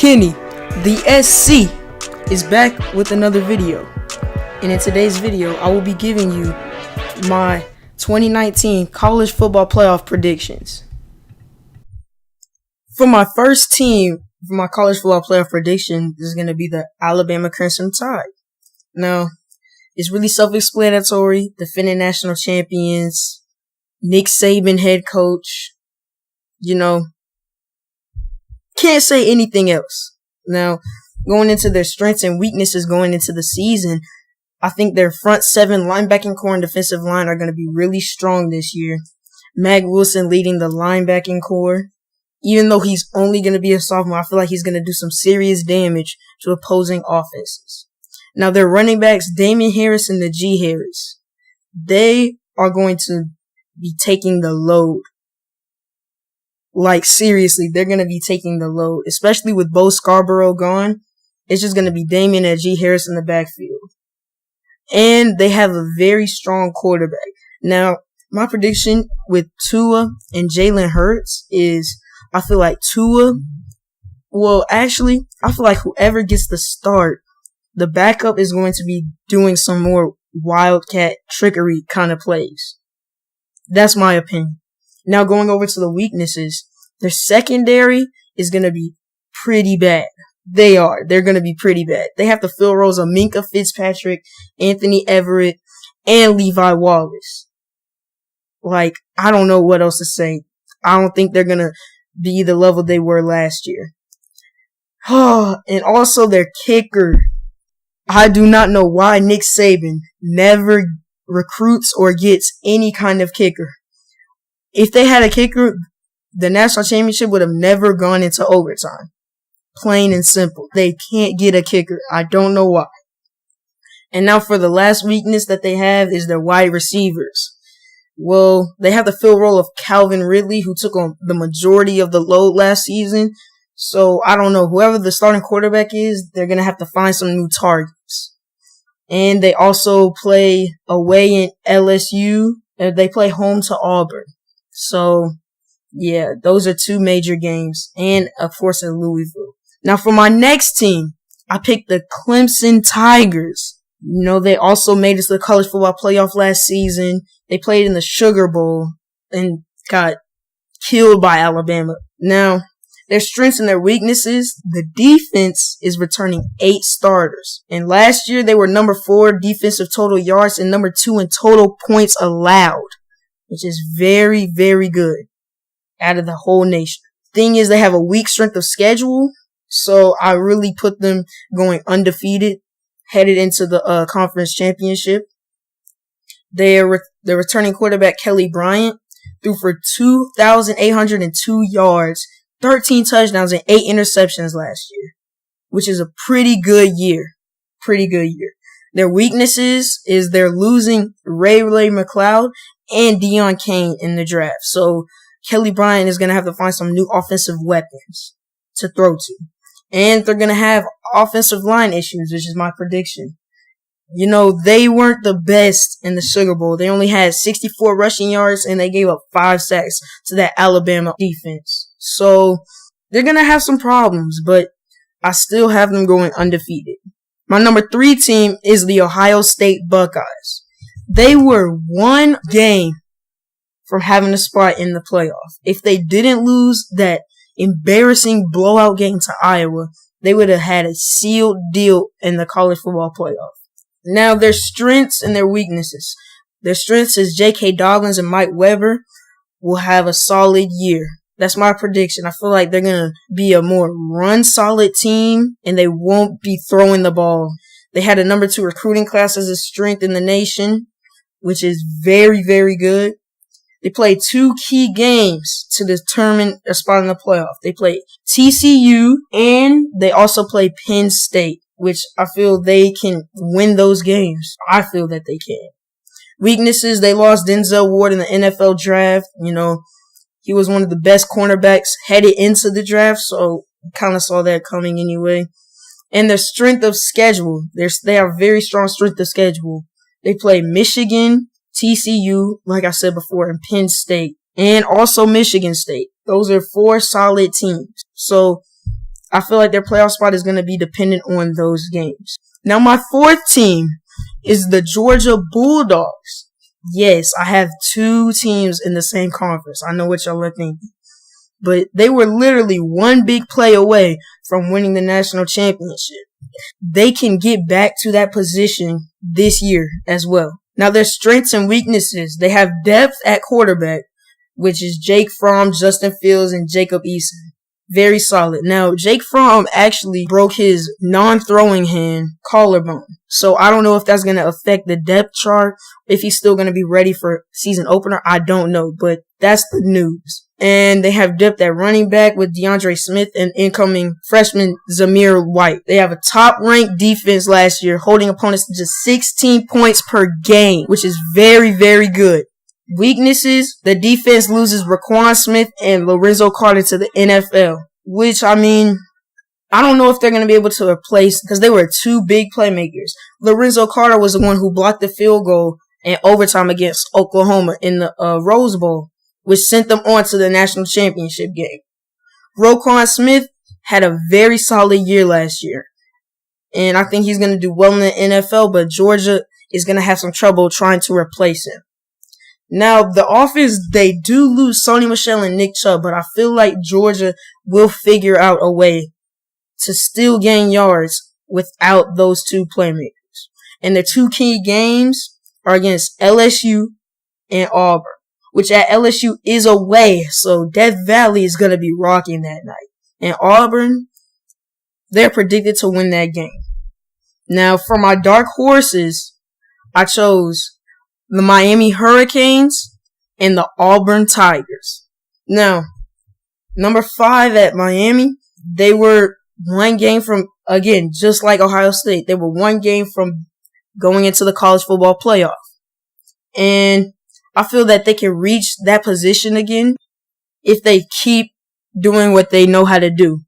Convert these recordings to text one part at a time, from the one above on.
Kenny, the SC, is back with another video. And in today's video, I will be giving you my 2019 college football playoff predictions. For my first team, for my college football playoff prediction, is going to be the Alabama Crimson Tide. Now, it's really self-explanatory. Defending national champions, Nick Saban head coach, can't say anything else. Now, going into their strengths and weaknesses going into the season, I think their front seven linebacking core and defensive line are going to be really strong this year. Mag Wilson leading the linebacking core. Even though he's only going to be a sophomore, I feel like he's going to do some serious damage to opposing offenses. Now, their running backs, Damian Harris and Najee Harris, they are going to be taking the load. Like, seriously, they're going to be taking the load, especially with Bo Scarborough gone. It's just going to be Damian and Najee Harris in the backfield. And they have a very strong quarterback. Now, my prediction with Tua and Jalen Hurts is, I feel like I feel like whoever gets the start, the backup is going to be doing some more wildcat trickery kind of plays. That's my opinion. Now going over to the weaknesses, their secondary is going to be pretty bad. They're going to be pretty bad. They have to fill roles of Minkah Fitzpatrick, Anthony Everett, and Levi Wallace. Like, I don't know what else to say. I don't think they're going to be the level they were last year. And also their kicker. I do not know why Nick Saban never recruits or gets any kind of kicker. If they had a kicker, the national championship would have never gone into overtime. Plain and simple. They can't get a kicker. I don't know why. And now for the last weakness that they have is their wide receivers. Well, they have the fill role of Calvin Ridley, who took on the majority of the load last season. So, I don't know. Whoever the starting quarterback is, they're going to have to find some new targets. And they also play away in LSU, and they play home to Auburn. So, yeah, those are two major games. And, of course, in Louisville. Now, for my next team, I picked the Clemson Tigers. They also made it to the college football playoff last season. They played in the Sugar Bowl and got killed by Alabama. Now, their strengths and their weaknesses, the defense is returning 8 starters. And last year, they were number 4 defensive total yards and number 2 in total points allowed, which is very, very good out of the whole nation. Thing is, they have a weak strength of schedule, so I really put them going undefeated, headed into the conference championship. Their returning quarterback, Kelly Bryant, threw for 2,802 yards, 13 touchdowns, and 8 interceptions last year, which is a pretty good year. Their weaknesses is they're losing Ray McLeod and Deion Kane in the draft. So Kelly Bryant is going to have to find some new offensive weapons to throw to. And they're going to have offensive line issues, which is my prediction. They weren't the best in the Sugar Bowl. They only had 64 rushing yards and they gave up 5 sacks to that Alabama defense. So they're going to have some problems, but I still have them going undefeated. My number 3 team is the Ohio State Buckeyes. They were 1 game from having a spot in the playoff. If they didn't lose that embarrassing blowout game to Iowa, they would have had a sealed deal in the college football playoff. Now, their strengths and their weaknesses. Their strengths is J.K. Dobbins and Mike Weber will have a solid year. That's my prediction. I feel like they're going to be a more run-solid team, and they won't be throwing the ball. They had a number 2 recruiting class as a strength in the nation, which is very, very good. They play 2 key games to determine a spot in the playoff. They play TCU, and they also play Penn State, which I feel they can win those games. I feel that they can. Weaknesses, they lost Denzel Ward in the NFL draft. He was one of the best cornerbacks headed into the draft, so kind of saw that coming anyway. And their strength of schedule, they have very strong strength of schedule. They play Michigan, TCU, like I said before, and Penn State, and also Michigan State. Those are 4 solid teams. So I feel like their playoff spot is going to be dependent on those games. Now, my fourth team is the Georgia Bulldogs. Yes, I have two teams in the same conference. I know what y'all are thinking. But they were literally one big play away from winning the national championship. They can get back to that position this year as well. Now, their strengths and weaknesses. They have depth at quarterback, which is Jake Fromm, Justin Fields, and Jacob Eason. Very solid. Now, Jake Fromm actually broke his non-throwing hand collarbone. So I don't know if that's going to affect the depth chart. If he's still going to be ready for season opener, I don't know. But that's the news. And they have depth at running back with DeAndre Smith and incoming freshman Zamir White. They have a top-ranked defense last year, holding opponents to just 16 points per game, which is very, very good. Weaknesses, the defense loses Raquan Smith and Lorenzo Carter to the NFL, which, I don't know if they're going to be able to replace, because they were two big playmakers. Lorenzo Carter was the one who blocked the field goal in overtime against Oklahoma in the Rose Bowl, which sent them on to the national championship game. Raquan Smith had a very solid year last year, and I think he's going to do well in the NFL, but Georgia is going to have some trouble trying to replace him. Now, the offense, they do lose Sony Michel and Nick Chubb, but I feel like Georgia will figure out a way to still gain yards without those two playmakers. And their two key games are against LSU and Auburn, which at LSU is away, so Death Valley is going to be rocking that night. And Auburn, they're predicted to win that game. Now, for my dark horses, I chose the Miami Hurricanes and the Auburn Tigers. Now, number 5 at Miami, they were one game from, again, just like Ohio State, they were one game from going into the college football playoff. And I feel that they can reach that position again if they keep doing what they know how to do.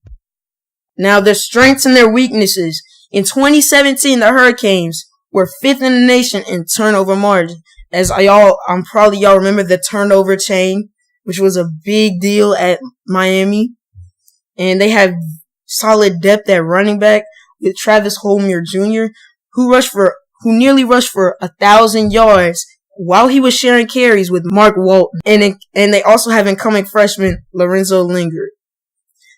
Now, their strengths and their weaknesses. In 2017, the Hurricanes were 5th in the nation in turnover margin. As y'all remember the turnover chain, which was a big deal at Miami. And they have solid depth at running back with Travis Holmer Jr., who nearly rushed for 1,000 yards while he was sharing carries with Mark Walton. And they also have incoming freshman Lorenzo Lingard.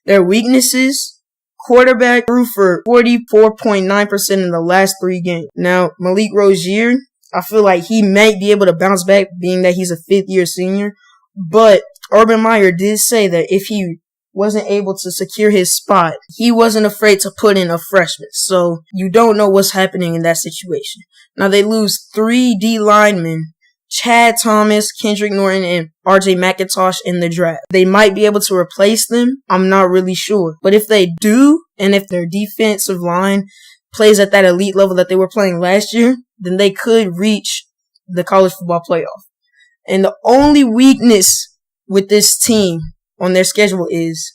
Their weaknesses, quarterback threw for 44.9% in the last 3 games. Now, Malik Rozier, I feel like he might be able to bounce back, being that he's a 5th-year senior. But Urban Meyer did say that if he wasn't able to secure his spot, he wasn't afraid to put in a freshman. So you don't know what's happening in that situation. Now, they lose 3 D linemen, Chad Thomas, Kendrick Norton, and RJ McIntosh in the draft. They might be able to replace them. I'm not really sure. But if they do, and if their defensive line plays at that elite level that they were playing last year, then they could reach the college football playoff. And the only weakness with this team on their schedule is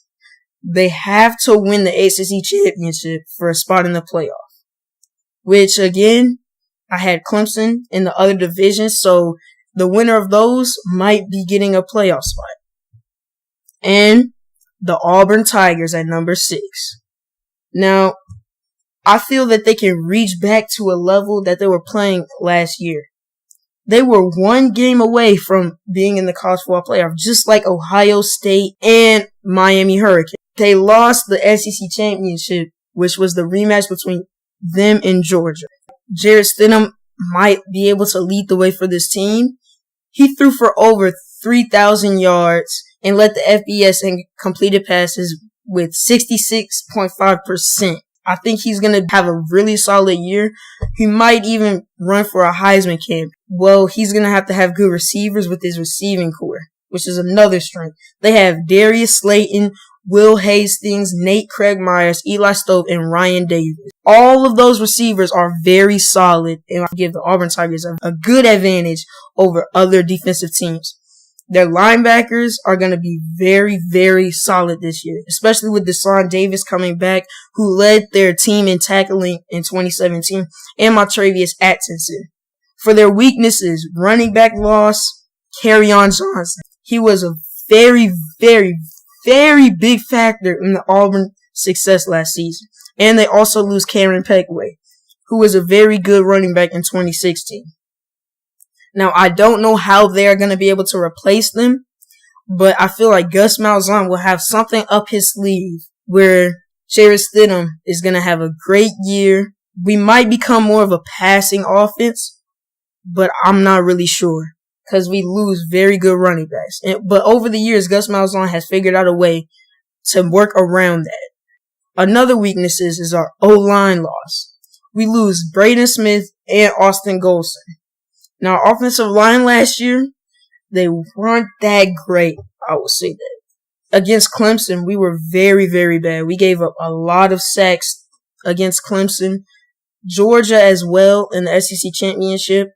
they have to win the ACC championship for a spot in the playoff. Which, again, I had Clemson in the other division, so the winner of those might be getting a playoff spot. And the Auburn Tigers at number 6. Now, I feel that they can reach back to a level that they were playing last year. They were one game away from being in the college football playoff, just like Ohio State and Miami Hurricanes. They lost the SEC championship, which was the rematch between them and Georgia. Jarrett Stidham might be able to lead the way for this team. He threw for over 3,000 yards and led the FBS in completed passes with 66.5%. I think he's going to have a really solid year. He might even run for a Heisman camp. Well, he's going to have good receivers with his receiving core, which is another strength. They have Darius Slayton, Will Hastings, Nate Craig Myers, Eli Stove, and Ryan Davis. All of those receivers are very solid, and I give the Auburn Tigers a good advantage over other defensive teams. Their linebackers are going to be very, very solid this year, especially with Deshaun Davis coming back, who led their team in tackling in 2017, and Montravius Atkinson. For their weaknesses, running back loss, Kerryon Johnson. He was a very, very, very big factor in the Auburn success last season. And they also lose Cameron Pegway, who was a very good running back in 2016. Now, I don't know how they're going to be able to replace them, but I feel like Gus Malzahn will have something up his sleeve where Jarrett Stidham is going to have a great year. We might become more of a passing offense, but I'm not really sure because we lose very good running backs. But over the years, Gus Malzahn has figured out a way to work around that. Another weakness is our O-line loss. We lose Braden Smith and Austin Golson. Now, our offensive line last year, they weren't that great, I will say that. Against Clemson, we were very, very bad. We gave up a lot of sacks against Clemson. Georgia as well in the SEC Championship.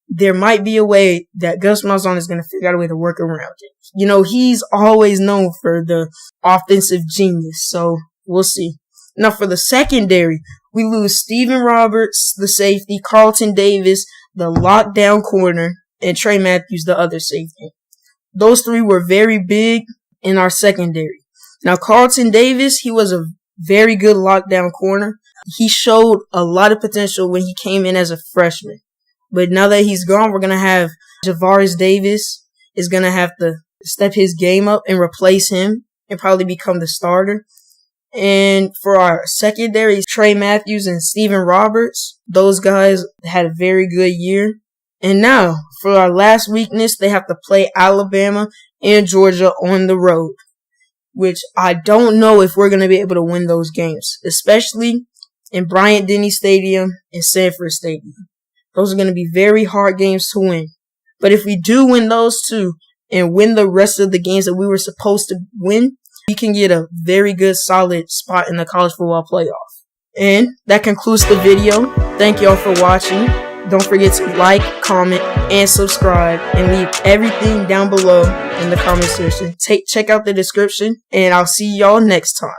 There might be a way that Gus Malzahn is going to figure out a way to work around it. You know, he's always known for the offensive genius, so we'll see. Now, for the secondary, we lose Steven Roberts, the safety, Carlton Davis, the lockdown corner, and Trey Matthews, the other safety. Those three were very big in our secondary. Now, Carlton Davis, he was a very good lockdown corner. He showed a lot of potential when he came in as a freshman. But now that he's gone, we're going to have Javaris Davis is going to have to step his game up and replace him and probably become the starter. And for our secondary, Trey Matthews and Steven Roberts, those guys had a very good year. And now, for our last weakness, they have to play Alabama and Georgia on the road, which I don't know if we're going to be able to win those games, especially in Bryant-Denny Stadium and Sanford Stadium. Those are going to be very hard games to win. But if we do win those two and win the rest of the games that we were supposed to win, we can get a very good, solid spot in the college football playoff. And that concludes the video. Thank y'all for watching. Don't forget to like, comment, and subscribe, and leave everything down below in the comment section. Check out the description, and I'll see y'all next time.